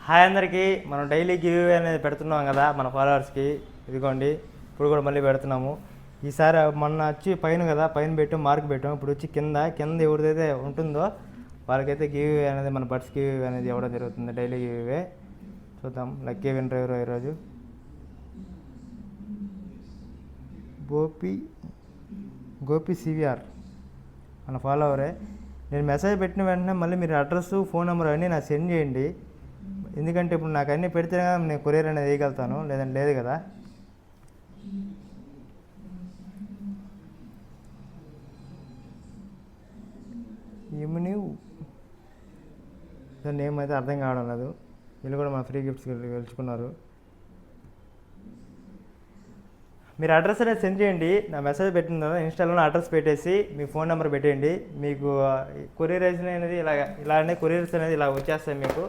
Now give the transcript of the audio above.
Hi అందరికీ. మనం daily give అనేది పెడుతున్నాం కదా మన ఫాలోవర్స్కి. ఇదిగోండి, ఇప్పుడు కూడా మళ్ళీ పెడుతున్నాము. ఈసారి మొన్న వచ్చి పైన కదా, పైన పెట్టాం, మార్క్ పెట్టాం. ఇప్పుడు వచ్చి కింద ఎవరిదైతే ఉంటుందో వాళ్ళకైతే గివ్ అనేది, మన బడ్స్ గివ్ అనేది ఇవ్వడం జరుగుతుంది. డైలీ గివ్ చూద్దాం. లక్కీ విన్నర్ ఎవరో ఈరోజు గోపి సివిఆర్ మన ఫాలోవరే. నేను మెసేజ్ పెట్టిన వెంటనే మళ్ళీ మీరు అడ్రస్, ఫోన్ నెంబర్ అన్నీ నాకు సెండ్ చేయండి. ఎందుకంటే ఇప్పుడు నాకు అన్నీ పెడితేనే నేను కొరియర్ అనేది వేయగలుగుతాను, లేదంటే లేదు కదా. ఏమని నేమ్ అయితే అర్థం కావడం లేదు. వీళ్ళు కూడా మా ఫ్రీ గిఫ్ట్స్ గెలుచుకున్నారు. మీరు అడ్రస్ అనేది సెండ్ చేయండి. నా మెసేజ్ పెట్టిన తర్వాత ఇన్స్టాలో అడ్రస్ పెట్టేసి మీ ఫోన్ నెంబర్ పెట్టేయండి. మీకు కొరియర్ అనేది ఇలానే కొరియర్స్ అనేది ఇలా వచ్చేస్తాయి మీకు.